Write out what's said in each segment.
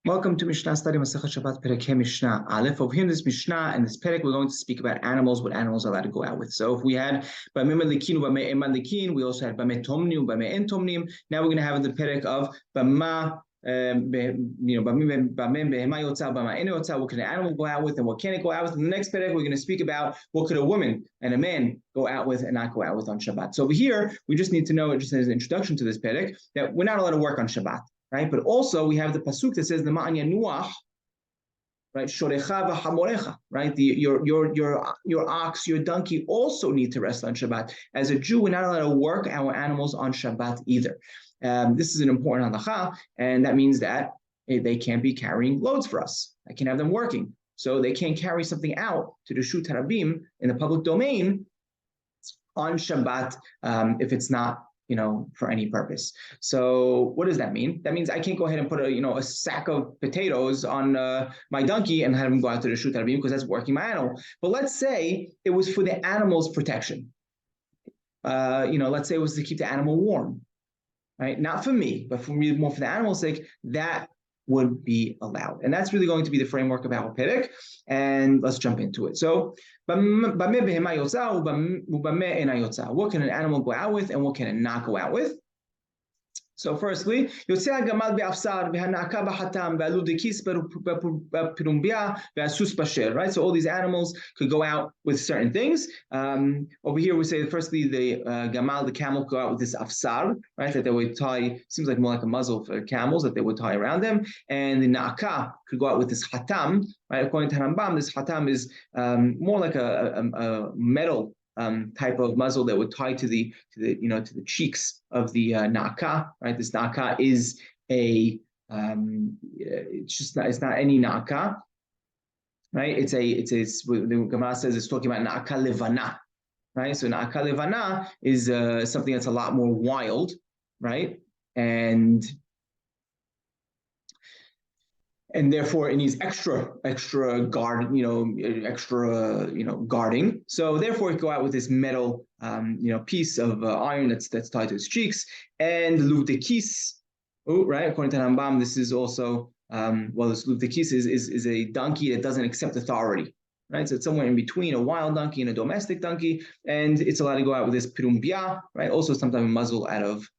Welcome to Mishna study Masechet Shabbat Perek Mishna Aleph. Over here in this Mishna and this Perek, we're going to speak about animals, what animals are allowed to go out with. So if we had Bameh Malikin, Bameh Eman Likin, we also had Bameh Tomnim, Bameh En Tomnim. Now we're going to have the Perek of Bama, Bameh Behema Yotza, Bama En Yotza. What can an animal go out with and what can it go out with? In the next Perek, we're going to speak about what could a woman and a man go out with and not go out with on Shabbat. So over here, we just need to know, just as an introduction to this Perek, that we're not allowed to work on Shabbat. Right, but also we have the pasuk that says the ma'an yanuach, right? Shorecha v'hamorecha, right? Your ox, your donkey also need to rest on Shabbat. As a Jew, we're not allowed to work our animals on Shabbat either. This is an important halacha, and that means that they can't be carrying loads for us. I can have them working, so they can't carry something out to the Shut Harabim in the public domain on Shabbat if it's not, for any purpose. So what does that mean? That means I can't go ahead and put a sack of potatoes on my donkey and have him go out to the Shut Harabim because that's working my animal. But let's say it was for the animal's protection. Let's say it was to keep the animal warm, right? Not for me, but more for the animal's sake, that would be allowed. And that's really going to be the framework of our Perek. And let's jump into it. So, what can an animal go out with and what can it not go out with? So firstly, right? So all these animals could go out with certain things. Over here we say firstly the gamal, the camel, go out with this afsar, right? That they would tie, seems like more like a muzzle for camels that they would tie around them. And the na'aka could go out with this hatam, right? According to Rambam, this hatam is more like a metal type of muzzle that would tie to the cheeks of the na'aka, right? This na'aka is it's not any na'aka, right? The Gemara says it's talking about na'aka levana, right? So na'aka levana is something that's a lot more wild, right? And therefore it needs extra guard, guarding. So therefore it go out with this metal, piece of iron that's tied to its cheeks. And luvdekis, right? According to Rambam, this is also this luvdekis is a donkey that doesn't accept authority, right? So it's somewhere in between a wild donkey and a domestic donkey, and it's allowed to go out with this pirumbia, right? Also sometimes a muzzle out of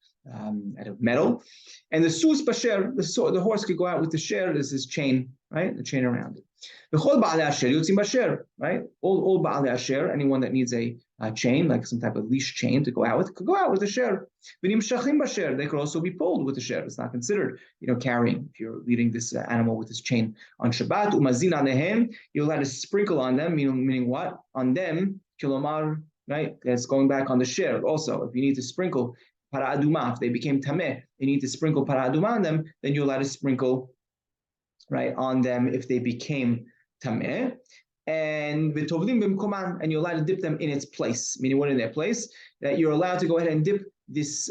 metal. And the sus basher, the horse could go out with the sher. There's this chain, right? The chain around it. The chol ba'alei asher yotzim basher, right? All ba'alei asher, anyone that needs a chain, like some type of leash chain to go out with, could go out with the sher. V'nim shachim basher, they could also be pulled with the sher. It's not considered, carrying if you're leading this animal with this chain on Shabbat. Umazin alehem, you're allowed to sprinkle on them, meaning what? On them, kilomar, right? That's going back on the sher. Also, if you need to sprinkle para aduma, if they became tameh, you need to sprinkle para aduma on them, then you're allowed to sprinkle, right, on them if they became tameh. And v'tovlim b'mkoman, and you're allowed to dip them in its place, meaning what in their place, that you're allowed to go ahead and dip this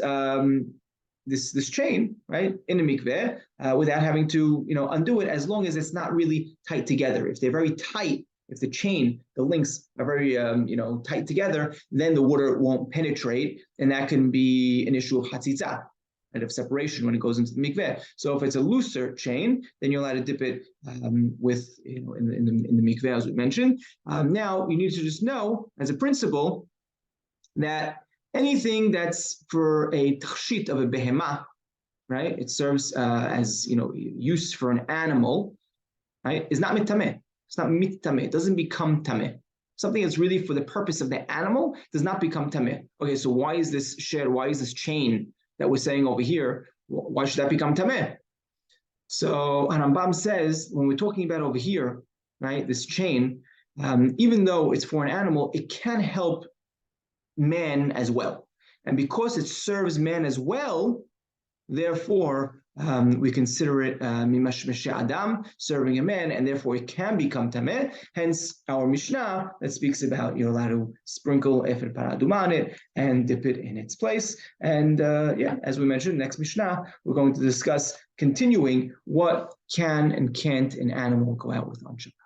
this chain, right, in the mikveh without having to undo it, as long as it's not really tight together. If they're very tight, if the chain, the links are very, tight together, then the water won't penetrate, and that can be an issue of hatzitza, and of separation when it goes into the mikveh. So if it's a looser chain, then you're allowed to dip it with, in the mikveh, as we mentioned. Now, you need to just know, as a principle, that anything that's for a tachshit of a behemah, right, it serves as, use for an animal, right, is not mitameh. It's not mittameh. It doesn't become tameh. Something that's really for the purpose of the animal does not become tameh. Okay, so why is this sher? Why is this chain that we're saying over here? Why should that become tameh? So Rambam says, when we're talking about over here, right, this chain, even though it's for an animal, it can help man as well. And because it serves man as well, therefore, we consider it mimash adam, serving a man, and therefore it can become tameh. Hence, our Mishnah that speaks about you're allowed to sprinkle efer paraduma on it and dip it in its place. And as we mentioned, next Mishnah we're going to discuss continuing what can and can't an animal go out with on Shabbat.